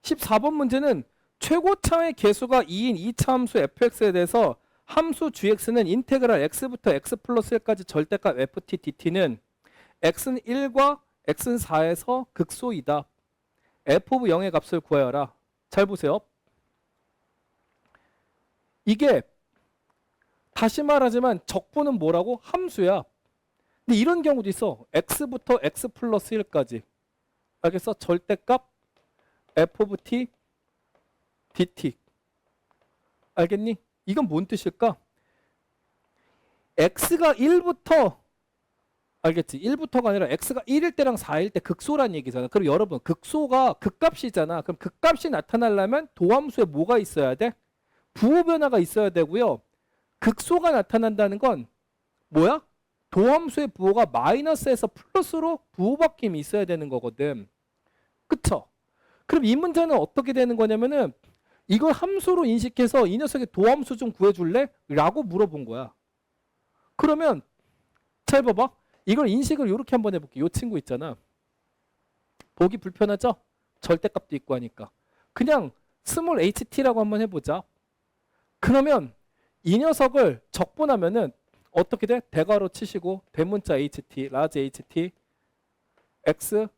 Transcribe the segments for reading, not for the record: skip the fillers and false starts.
14번 문제는 최고차의 개수가 2인 2차 함수 fx에 대해서 함수 gx는 인테그랄 x부터 x 플러스 1까지 절대값 ft dt는 x는 1과 x는 4에서 극소이다. f 오브 0의 값을 구하여라. 잘 보세요. 이게 다시 말하지만 적분은 뭐라고? 함수야. 근데 이런 경우도 있어. x부터 x 플러스 1까지. 알겠어? 절대값 f 오브 t dt. 알겠니? 이건 뭔 뜻일까? x가 1부터 알겠지? 1부터가 아니라 x가 1일 때랑 4일 때 극소란 얘기잖아. 그럼 여러분 극소가 극값이잖아. 그럼 극값이 나타나려면 도함수에 뭐가 있어야 돼? 부호 변화가 있어야 되고요. 극소가 나타난다는 건 뭐야? 도함수의 부호가 마이너스에서 플러스로 부호 바뀜이 있어야 되는 거거든. 그쵸? 그럼 이 문제는 어떻게 되는 거냐면은 이걸 함수로 인식해서 이 녀석의 도함수 좀 구해줄래? 라고 물어본 거야. 그러면 잘 봐봐. 이걸 인식을 이렇게 한번 해볼게. 이 친구 있잖아. 보기 불편하죠? 절대값도 있고 하니까. 그냥 스몰 ht라고 한번 해보자. 그러면 이 녀석을 적분하면은 어떻게 돼? 대괄호 치시고 대문자 ht, 라지 ht, x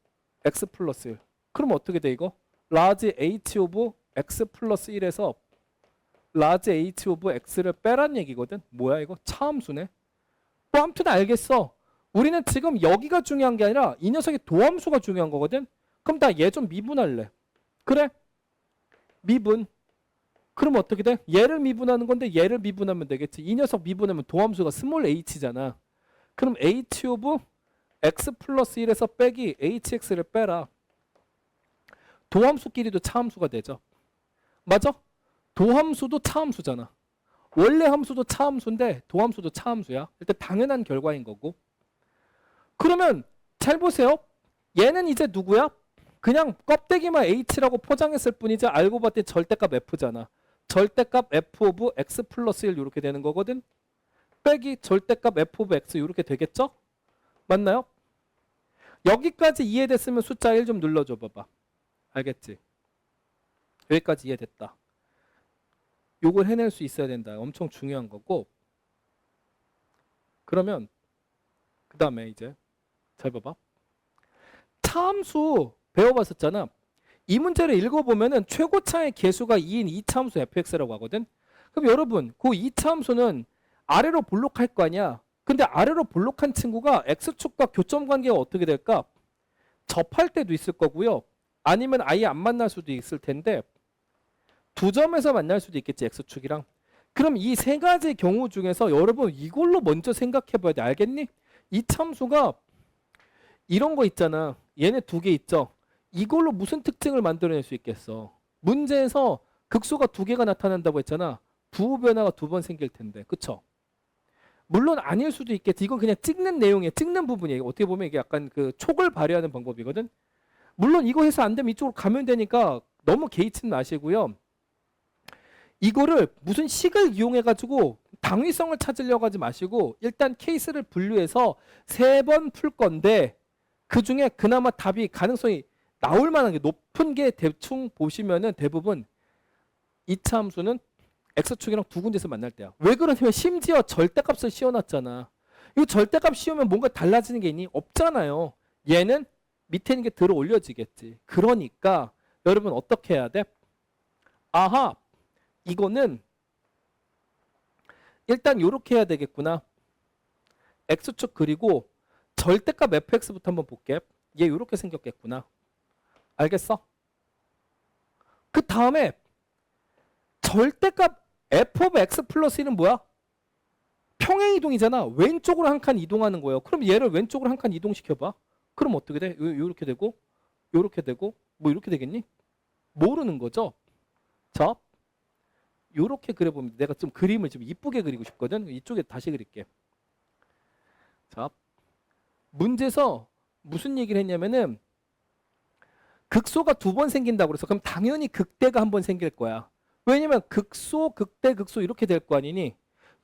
플러스 1. 그럼 어떻게 돼 이거? 라지 h 오브 x 플러스 1에서 라지 h 오브 x를 빼란 얘기거든. 뭐야 이거? 차함수네. 뭐 아무튼 알겠어. 우리는 지금 여기가 중요한 게 아니라 이 녀석의 도함수가 중요한 거거든. 그럼 나 얘 좀 미분할래. 그래? 미분. 그럼 어떻게 돼? 얘를 미분하는 건데 얘를 미분하면 되겠지. 이 녀석 미분하면 도함수가 스몰 h잖아. 그럼 h 오브 x 플러스 1에서 빼기 hx를 빼라. 도함수끼리도 차함수가 되죠. 맞아? 도함수도 차함수잖아. 원래 함수도 차함수인데 도함수도 차함수야. 일단 당연한 결과인 거고. 그러면 잘 보세요. 얘는 이제 누구야? 그냥 껍데기만 h라고 포장했을 뿐이지 알고 봤더니 절대값 f잖아. 절대값 f 오브 x 플러스 1 이렇게 되는 거거든. 빼기 절대값 f 오브 x 이렇게 되겠죠? 맞나요? 여기까지 이해됐으면 숫자 1 좀 눌러줘 봐봐. 알겠지? 여기까지 이해됐다. 요걸 해낼 수 있어야 된다. 엄청 중요한 거고. 그러면 그 다음에 이제 잘 봐봐. 차함수 배워봤었잖아. 이 문제를 읽어보면은 최고차의 개수가 2인 2차함수 fx라고 하거든. 그럼 여러분 그 2차함수는 아래로 볼록할 거 아니야. 근데 아래로 볼록한 친구가 x축과 교점 관계가 어떻게 될까? 접할 때도 있을 거고요. 아니면 아예 안 만날 수도 있을 텐데 두 점에서 만날 수도 있겠지. x축이랑. 그럼 이 세 가지 경우 중에서 여러분 이걸로 먼저 생각해 봐야 돼. 알겠니? 이 참수가 이런 거 있잖아. 얘네 두 개 있죠. 이걸로 무슨 특징을 만들어낼 수 있겠어? 문제에서 극소가 두 개가 나타난다고 했잖아. 부호 변화가 두 번 생길 텐데. 그쵸? 물론 아닐 수도 있겠지. 이건 그냥 찍는 내용이에요. 찍는 부분이에요. 어떻게 보면 이게 약간 그 촉을 발휘하는 방법이거든. 물론 이거 해서 안 되면 이쪽으로 가면 되니까 너무 개의치는 마시고요. 이거를 무슨 식을 이용해 가지고 당위성을 찾으려고 하지 마시고 일단 케이스를 분류해서 3번 풀 건데 그중에 그나마 답이 가능성이 나올 만한 게 높은 게 대충 보시면은 대부분 2차 함수는 x축이랑 두 군데서 만날 때야. 왜 그러냐면 심지어 절대값을 씌워놨잖아. 이 절대값 씌우면 뭔가 달라지는 게 있니? 없잖아요. 얘는 밑에 있는 게 들어 올려지겠지. 그러니까 여러분 어떻게 해야 돼? 아하, 이거는 일단 이렇게 해야 되겠구나. x축 그리고 절대값 fx부터 한번 볼게. 얘 이렇게 생겼겠구나. 알겠어? 그 다음에 절대값 f of x 플러스 1은 뭐야? 평행이동이잖아. 왼쪽으로 한 칸 이동하는 거예요. 그럼 얘를 왼쪽으로 한 칸 이동시켜봐. 그럼 어떻게 돼? 요렇게 되고 요렇게 되고 뭐 이렇게 되겠니? 모르는 거죠. 자, 요렇게 그려보면 내가 좀 그림을 좀 이쁘게 그리고 싶거든. 이쪽에 다시 그릴게. 자, 문제에서 무슨 얘기를 했냐면은 극소가 두 번 생긴다고 그래서 그럼 당연히 극대가 한 번 생길 거야. 왜냐면 극소, 극대, 극소 이렇게 될 거 아니니?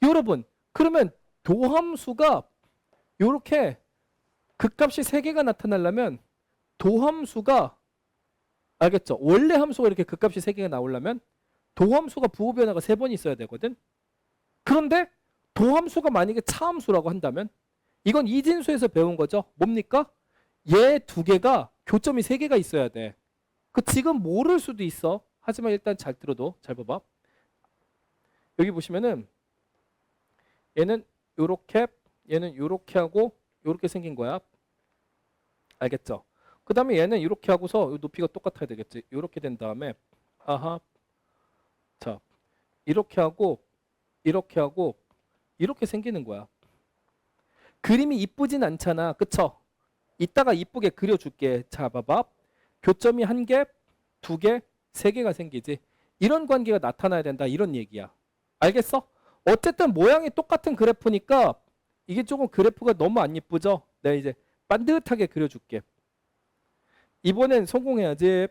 여러분, 그러면 도함수가 요렇게 극값이 3개가 나타나려면 도함수가 알겠죠? 원래 함수가 이렇게 극값이 3개가 나오려면 도함수가 부호 변화가 3번 있어야 되거든. 그런데 도함수가 만약에 차함수라고 한다면 이건 이진수에서 배운 거죠. 뭡니까? 얘 2개가 교점이 3개가 있어야 돼. 그 지금 모를 수도 있어. 하지만 일단 잘 들어도 잘 봐봐. 여기 보시면은 얘는 요렇게, 얘는 요렇게 하고 요렇게 생긴 거야. 알겠죠? 그 다음에 얘는 이렇게 하고서 높이가 똑같아야 되겠지. 이렇게 된 다음에 아하, 자 이렇게 하고 이렇게 하고 이렇게 생기는 거야. 그림이 이쁘진 않잖아, 그쵸? 이따가 이쁘게 그려줄게. 자 봐봐, 교점이 1개, 2개, 3개가 생기지. 이런 관계가 나타나야 된다, 이런 얘기야. 알겠어? 어쨌든 모양이 똑같은 그래프니까 이게 조금 그래프가 너무 안 이쁘죠? 내가 이제 반듯하게 그려줄게. 이번엔 성공해야지.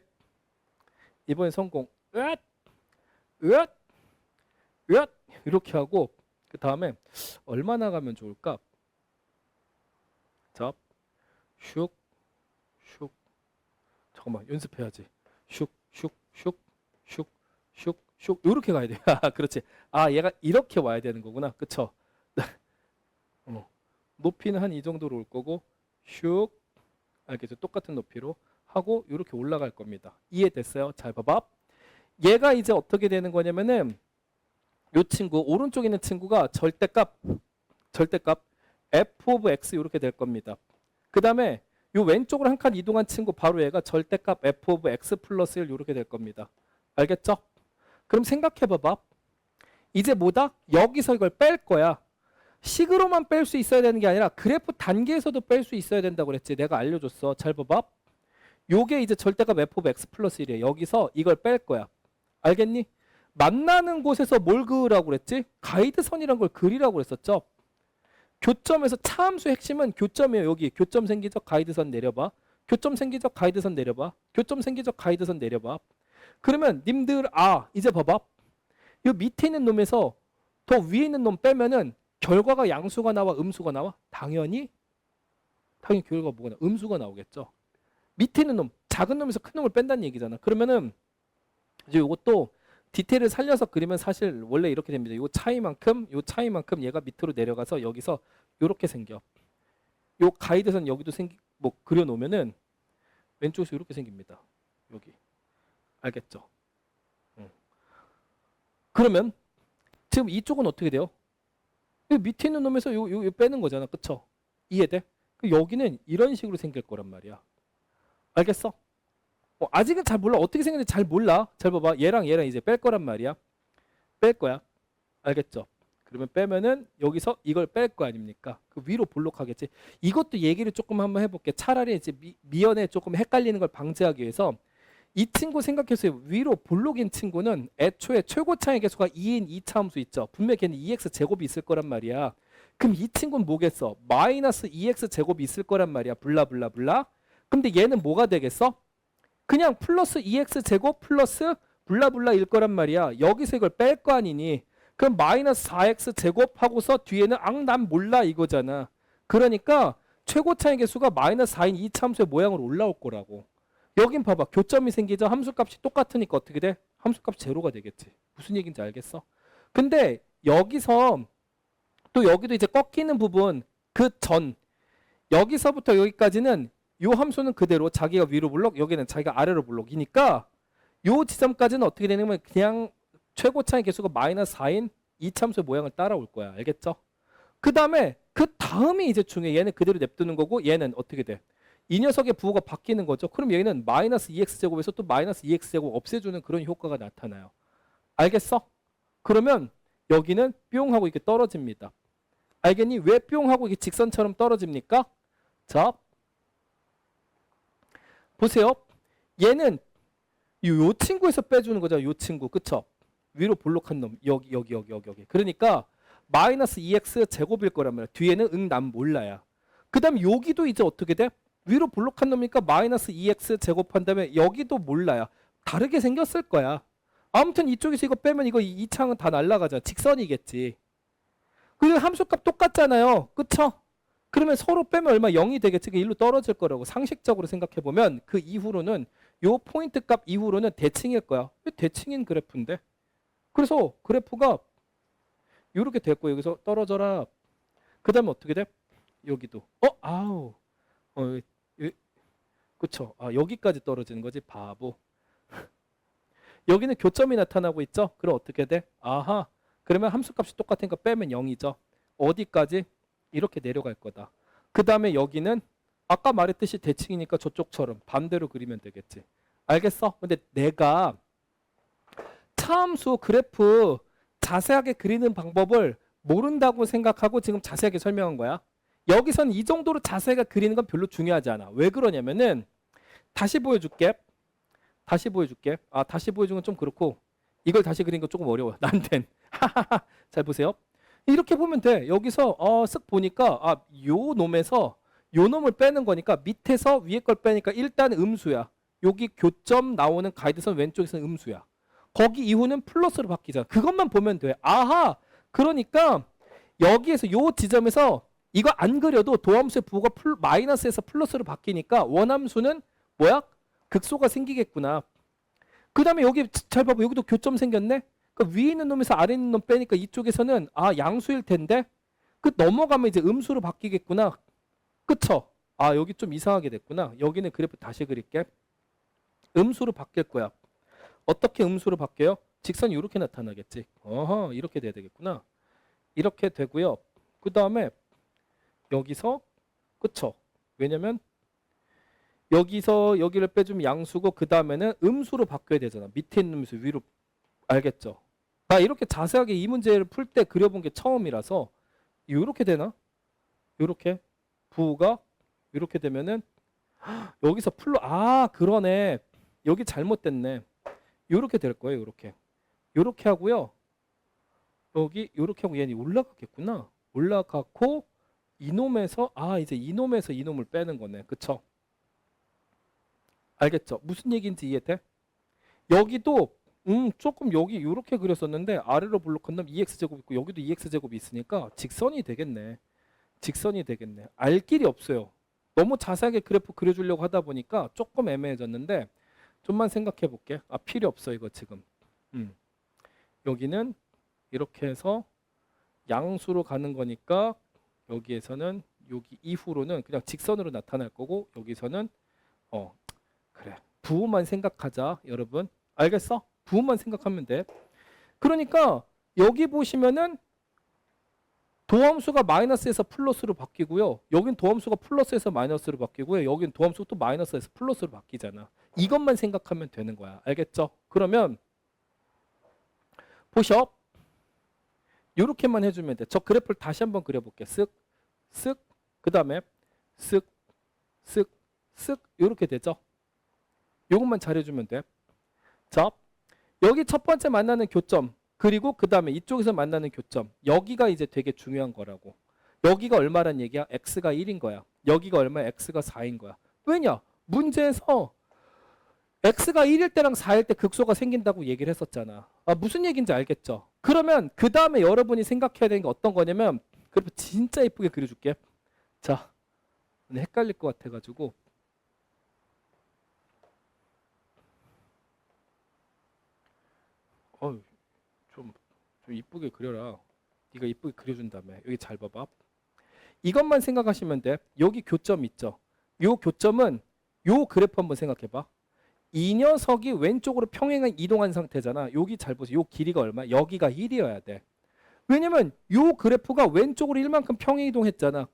이번엔 성공. 으앗! 으앗! 으앗! 이렇게 하고 그 다음에 얼마나 가면 좋을까? 자, 슉, 슉. 잠깐만, 연습해야지. 슉, 슉, 슉, 슉, 슉, 슉. 이렇게 가야 돼. 그렇지. 아, 얘가 이렇게 와야 되는 거구나. 그쵸? 높이는 한 이 정도로 올 거고 슉. 알겠죠? 똑같은 높이로 하고 이렇게 올라갈 겁니다. 이해됐어요? 잘 봐봐. 얘가 이제 어떻게 되는 거냐면은 이 친구, 오른쪽에 있는 친구가 절대값 f of x 이렇게 될 겁니다. 그 다음에 이 왼쪽으로 한 칸 이동한 친구 바로 얘가 절대값 f of x 플러스 1 이렇게 될 겁니다. 알겠죠? 그럼 생각해 봐봐. 이제 뭐다? 여기서 이걸 뺄 거야. 식으로만 뺄 수 있어야 되는 게 아니라 그래프 단계에서도 뺄 수 있어야 된다고 그랬지. 내가 알려줬어. 잘 봐봐. 요게 이제 절대값 f of x 플러스 1이에요. 여기서 이걸 뺄 거야. 알겠니? 만나는 곳에서 뭘 그으라고 그랬지? 가이드선이란 걸 그리라고 그랬었죠. 교점에서 차함수의 핵심은 교점이에요. 여기 교점 생기죠? 가이드선 내려봐. 교점 생기죠? 가이드선 내려봐. 교점 생기죠? 가이드선 내려봐. 그러면 님들 이제 봐봐. 요 밑에 있는 놈에서 더 위에 있는 놈 빼면은 결과가 양수가 나와, 음수가 나와? 당연히 결과가 뭐가 나? 음수가 나오겠죠. 밑에 있는 놈, 작은 놈에서 큰 놈을 뺀다는 얘기잖아. 그러면은 이제 이것도 디테일을 살려서 그리면 사실 원래 이렇게 됩니다. 요 차이만큼 얘가 밑으로 내려가서 여기서 이렇게 생겨. 요 가이드선 여기도 뭐 그려 놓으면은 왼쪽에서 이렇게 생깁니다. 여기. 알겠죠? 그러면 지금 이쪽은 어떻게 돼요? 이 밑에 있는 놈에서 요 빼는 거잖아. 그쵸? 이해돼? 여기는 이런 식으로 생길 거란 말이야. 알겠어? 아직은 잘 몰라. 어떻게 생겼는지 잘 몰라. 잘 봐봐. 얘랑 이제 뺄 거란 말이야. 뺄 거야. 알겠죠? 그러면 빼면은 여기서 이걸 뺄 거 아닙니까? 그 위로 볼록하겠지. 이것도 얘기를 조금 한번 해볼게. 차라리 이제 미연에 조금 헷갈리는 걸 방지하기 위해서 이 친구 생각해보세요. 위로 볼록인 친구는 애초에 최고차의 계수가 2인 2차 함수 있죠. 분명히 걔는 2x 제곱이 있을 거란 말이야. 그럼 이 친구는 뭐겠어? 마이너스 2x 제곱이 있을 거란 말이야. 블라블라블라. 근데 얘는 뭐가 되겠어? 그냥 플러스 2x 제곱 플러스 블라블라일 거란 말이야. 여기서 이걸 뺄 거 아니니. 그럼 마이너스 4x 제곱 하고서 뒤에는 난 몰라 이거잖아. 그러니까 최고차의 계수가 마이너스 4인 2차 함수의 모양으로 올라올 거라고. 여긴 봐봐. 교점이 생기죠. 함수값이 똑같으니까 어떻게 돼? 함수값 제로가 되겠지. 무슨 얘기인지 알겠어? 근데 여기서 또 여기도 이제 꺾이는 부분 그 전 여기서부터 여기까지는 요 함수는 그대로 자기가 위로 블록 여기는 자기가 아래로 블록이니까 요 지점까지는 어떻게 되냐면 그냥 최고차의 개수가 마이너스 4인 이 참수의 모양을 따라올 거야. 알겠죠? 그 다음에 그 다음이 이제 중요해. 얘는 그대로 냅두는 거고 얘는 어떻게 돼? 이 녀석의 부호가 바뀌는 거죠. 그럼 얘는 마이너스 2x제곱에서 또 마이너스 2x제곱 없애주는 그런 효과가 나타나요. 알겠어? 그러면 여기는 뿅 하고 이렇게 떨어집니다. 알겠니? 왜 뿅 하고 이게 직선처럼 떨어집니까? 자, 보세요. 얘는 요 친구에서 빼주는 거잖아. 요 친구. 그쵸? 위로 볼록한 놈. 여기. 그러니까 마이너스 2x 제곱일 거란 말이야. 뒤에는 난 몰라야. 그 다음 여기도 이제 어떻게 돼? 위로 볼록한 놈이니까 마이너스 2x 제곱한 다음에 여기도 몰라야. 다르게 생겼을 거야. 아무튼 이쪽에서 이거 빼면 이거 이 창은 다 날아가잖아. 직선이겠지. 그리고 함수값 똑같잖아요. 그쵸? 그러면 서로 빼면 얼마 0이 되겠지. 그 일로 떨어질 거라고. 상식적으로 생각해보면 그 이후로는 요 포인트 값 이후로는 대칭일 거야. 대칭인 그래프인데. 그래서 그래프가 이렇게 됐고 여기서 떨어져라. 그 다음에 어떻게 돼? 여기도. 아우. 그쵸. 여기까지 떨어지는 거지. 바보. 여기는 교점이 나타나고 있죠. 그럼 어떻게 돼? 아하. 그러면 함수값이 똑같은 거 빼면 0이죠. 어디까지? 이렇게 내려갈 거다. 그 다음에 여기는 아까 말했듯이 대칭이니까 저쪽처럼 반대로 그리면 되겠지. 알겠어? 근데 내가 차함수 그래프 자세하게 그리는 방법을 모른다고 생각하고 지금 자세하게 설명한 거야. 여기선 이 정도로 자세하게 그리는 건 별로 중요하지 않아. 왜 그러냐면은 다시 보여줄게. 다시 보여주는 건 좀 그렇고 이걸 다시 그리는 건 조금 어려워. 난된. 잘 보세요. 이렇게 보면 돼. 여기서 쓱 보니까 요 놈에서 요 놈을 빼는 거니까 밑에서 위에 걸 빼니까 일단 음수야. 여기 교점 나오는 가이드선 왼쪽에서는 음수야. 거기 이후는 플러스로 바뀌잖아. 그것만 보면 돼. 아하. 그러니까 여기에서 요 지점에서 이거 안 그려도 도함수의 부호가 마이너스에서 플러스로 바뀌니까 원함수는 뭐야? 극소가 생기겠구나. 그 다음에 여기 잘 봐봐. 여기도 교점 생겼네. 그러니까 위에 있는 놈에서 아래 있는 놈 빼니까 이쪽에서는 양수일 텐데 그 넘어가면 이제 음수로 바뀌겠구나. 그쵸? 여기 좀 이상하게 됐구나. 여기는 그래프 다시 그릴게. 음수로 바뀔 거야. 어떻게 음수로 바뀌어요? 직선이 이렇게 나타나겠지. 이렇게 돼야 되겠구나. 이렇게 되고요. 그 다음에 여기서 그쵸? 왜냐면 여기서 여기를 빼주면 양수고 그 다음에는 음수로 바뀌어야 되잖아. 밑에 있는 음수 위로. 알겠죠? 나 이렇게 자세하게 이 문제를 풀 때 그려본 게 처음이라서 이렇게 되나? 이렇게 부호가 이렇게 되면은 여기서 그러네. 여기 잘못됐네. 이렇게 될 거예요. 이렇게 하고요. 여기 이렇게 하고 얘는 올라갔겠구나. 올라갔고 이놈에서 이제 이놈에서 이놈을 빼는 거네. 그쵸? 알겠죠? 무슨 얘기인지 이해돼? 여기도 조금 여기 이렇게 그렸었는데 아래로 블록한 다음 2x제곱 있고 여기도 2x제곱이 있으니까 직선이 되겠네. 알 길이 없어요. 너무 자세하게 그래프 그려주려고 하다 보니까 조금 애매해졌는데 좀만 생각해 볼게. 필요 없어 이거 지금. 여기는 이렇게 해서 양수로 가는 거니까 여기에서는 여기 이후로는 그냥 직선으로 나타날 거고 여기서는 그래. 부호만 생각하자 여러분. 알겠어? 부호만 생각하면 돼. 그러니까 여기 보시면은 도함수가 마이너스에서 플러스로 바뀌고요. 여긴 도함수가 플러스에서 마이너스로 바뀌고요. 여긴 도함수가 또 마이너스에서 플러스로 바뀌잖아. 이것만 생각하면 되는 거야. 알겠죠? 그러면 보셔. 이렇게만 해주면 돼. 저 그래프를 다시 한번 그려볼게. 쓱, 쓱, 그 다음에 쓱, 쓱, 쓱 이렇게 되죠? 이것만 잘해주면 돼. 자, 여기 첫 번째 만나는 교점 그리고 그 다음에 이쪽에서 만나는 교점 여기가 이제 되게 중요한 거라고. 여기가 얼마란 얘기야? x가 1인 거야. 여기가 얼마야? x가 4인 거야. 왜냐? 문제에서 x가 1일 때랑 4일 때 극소가 생긴다고 얘기를 했었잖아. 무슨 얘기인지 알겠죠? 그러면 그 다음에 여러분이 생각해야 되는 게 어떤 거냐면 그래프 진짜 예쁘게 그려줄게. 자, 헷갈릴 것 같아가지고 좀 이쁘게 그려라. 네가 이쁘게 그려준다며. 여기 잘 봐봐. 이것만 생각하시면 돼. 여기 교점 있죠. 요 교점은 요 그래프 한번 생각해봐. 이 녀석이 왼쪽으로 평행한 이동한 상태잖아. 여기 잘 보세요. 요 길이가 얼마? 여기가 1이어야 돼. 왜냐면 요 그래프가 왼쪽으로 1만큼 평행 이동했잖아.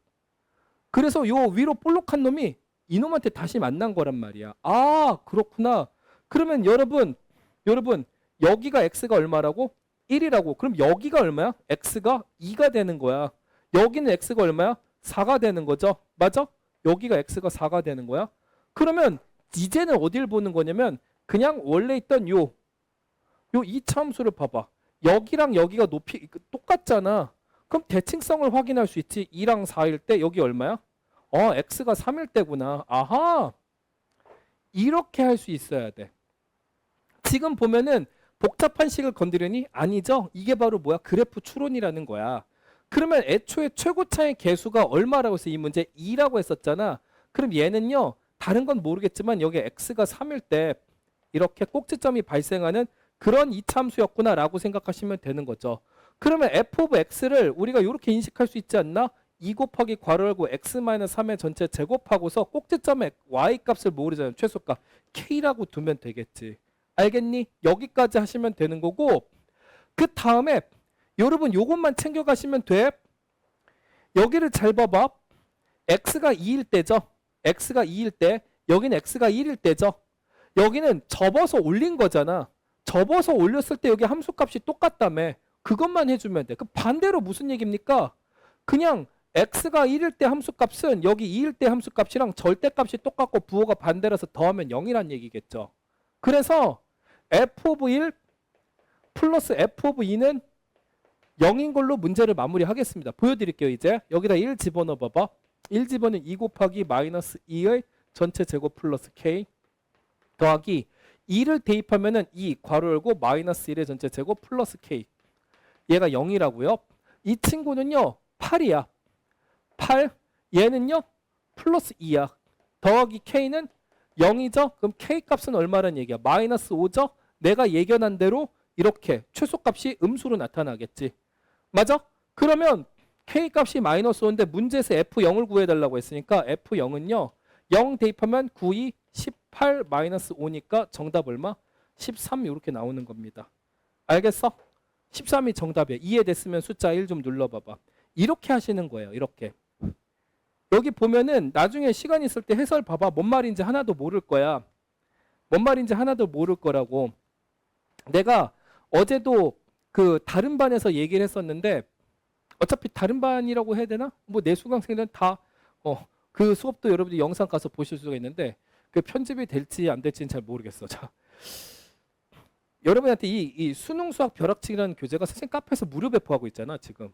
그래서 요 위로 볼록한 놈이 이놈한테 다시 만난 거란 말이야. 그렇구나. 그러면 여러분 여기가 x가 얼마라고? 1이라고. 그럼 여기가 얼마야? x가 2가 되는 거야. 여기는 x가 얼마야? 4가 되는 거죠. 맞아? 여기가 x가 4가 되는 거야. 그러면 이제는 어딜 보는 거냐면 그냥 원래 있던 요 이차함수를 봐봐. 여기랑 여기가 높이 똑같잖아. 그럼 대칭성을 확인할 수 있지. 2랑 4일 때 여기 얼마야? x가 3일 때구나. 아하. 이렇게 할 수 있어야 돼. 지금 보면은 복잡한 식을 건드리니? 아니죠. 이게 바로 뭐야? 그래프 추론이라는 거야. 그러면 애초에 최고차의 개수가 얼마라고 해서 이 문제 2라고 했었잖아. 그럼 얘는요. 다른 건 모르겠지만 여기 x가 3일 때 이렇게 꼭지점이 발생하는 그런 이차함수였구나 라고 생각하시면 되는 거죠. 그러면 f of x를 우리가 이렇게 인식할 수 있지 않나? 2 곱하기 괄호 열고 x-3의 전체 제곱하고서 꼭지점의 y 값을 모르잖아요. 최소값 k라고 두면 되겠지. 알겠니? 여기까지 하시면 되는 거고, 그 다음에 여러분 요것만 챙겨가시면 돼. 여기를 잘 봐봐. x가 2일 때죠. x가 2일 때, 여기는 x가 1일 때죠. 여기는 접어서 올린 거잖아. 접어서 올렸을 때 여기 함수값이 똑같다며. 그것만 해주면 돼. 그 반대로 무슨 얘기입니까? 그냥 x가 1일 때 함수값은 여기 2일 때 함수값이랑 절대값이 똑같고 부호가 반대라서 더하면 0이란 얘기겠죠. 그래서 f of 1 플러스 f of 2는 0인 걸로 문제를 마무리하겠습니다. 보여드릴게요. 이제 여기다 1 집어넣어 봐봐. 1 집어넣으면 2 곱하기 마이너스 2의 전체 제곱 플러스 k 더하기 2를 대입하면은 2 괄호 열고 마이너스 1의 전체 제곱 플러스 k. 얘가 0이라고요. 이 친구는요 8이야. 8. 얘는요 플러스 2야. 더하기 k는 0이죠. 그럼 k 값은 얼마란 얘기야? 마이너스 5죠. 내가 예견한 대로 이렇게 최소값이 음수로 나타나겠지. 맞아? 그러면 k 값이 마이너스 5인데 문제에서 f0을 구해달라고 했으니까 f0은요 0 대입하면 9, 2, 18 마이너스 5니까 정답 얼마? 13 이렇게 나오는 겁니다. 알겠어? 13이 정답이야. 이해됐으면 숫자 1 좀 눌러봐봐. 이렇게 하시는 거예요. 이렇게. 여기 보면은 나중에 시간 있을 때 해설 봐봐. 뭔 말인지 하나도 모를 거야. 뭔 말인지 하나도 모를 거라고. 내가 어제도 그 다른 반에서 얘기를 했었는데 어차피 다른 반이라고 해야 되나? 뭐 내 수강생들은 다 그 수업도 여러분들이 영상 가서 보실 수가 있는데 그 편집이 될지 안 될지는 잘 모르겠어. 자, 여러분한테 이 수능 수학 벼락치기라는 교재가 선생님 카페에서 무료 배포하고 있잖아 지금.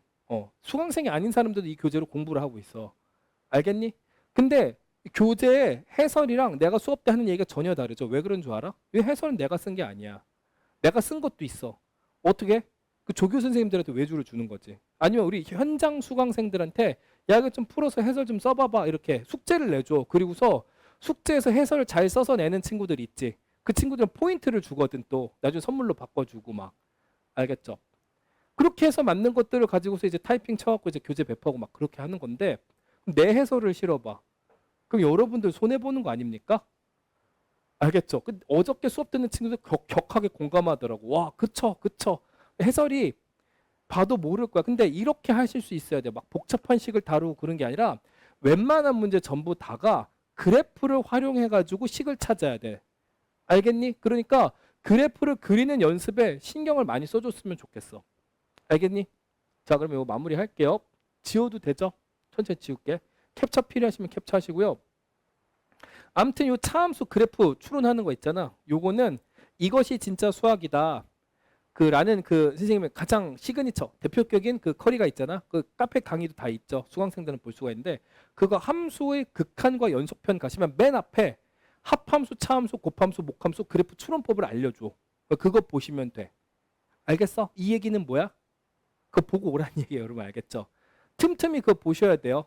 수강생이 아닌 사람들도 이 교재로 공부를 하고 있어. 알겠니? 근데 교재의 해설이랑 내가 수업 때 하는 얘기가 전혀 다르죠. 왜 그런 줄 알아? 이 해설은 내가 쓴 게 아니야. 내가 쓴 것도 있어. 어떻게? 그 조교 선생님들한테 외주를 주는 거지. 아니면 우리 현장 수강생들한테 야 이거 좀 풀어서 해설 좀 써봐봐 이렇게 숙제를 내줘. 그리고서 숙제에서 해설을 잘 써서 내는 친구들 있지. 그 친구들은 포인트를 주거든. 또 나중에 선물로 바꿔주고 막. 알겠죠? 그렇게 해서 만든 것들을 가지고서 이제 타이핑 쳐갖고 이제 교재 배포하고 막 그렇게 하는 건데 내 해설을 실어봐. 그럼 여러분들 손해보는 거 아닙니까? 알겠죠? 어저께 수업 듣는 친구들 격하게 공감하더라고. 와 그쵸 그쵸. 해설이 봐도 모를 거야. 근데 이렇게 하실 수 있어야 돼. 막 복잡한 식을 다루고 그런 게 아니라 웬만한 문제 전부 다가 그래프를 활용해가지고 식을 찾아야 돼. 알겠니? 그러니까 그래프를 그리는 연습에 신경을 많이 써줬으면 좋겠어. 알겠니? 자 그럼 이거 마무리 할게요. 지워도 되죠? 천천히 지울게. 캡처 필요하시면 캡처 하시고요. 아무튼 요 차함수 그래프 추론하는 거 있잖아. 요거는 이것이 진짜 수학이다. 라는 선생님의 가장 시그니처 대표격인 그 커리가 있잖아. 그 카페 강의도 다 있죠. 수강생들은 볼 수가 있는데 그거 함수의 극한과 연속편 가시면 맨 앞에 합함수, 차함수, 곱함수, 목함수 그래프 추론법을 알려줘. 그거 보시면 돼. 알겠어? 이 얘기는 뭐야? 그거 보고 오라는 얘기예요. 여러분 알겠죠? 틈틈이 그거 보셔야 돼요.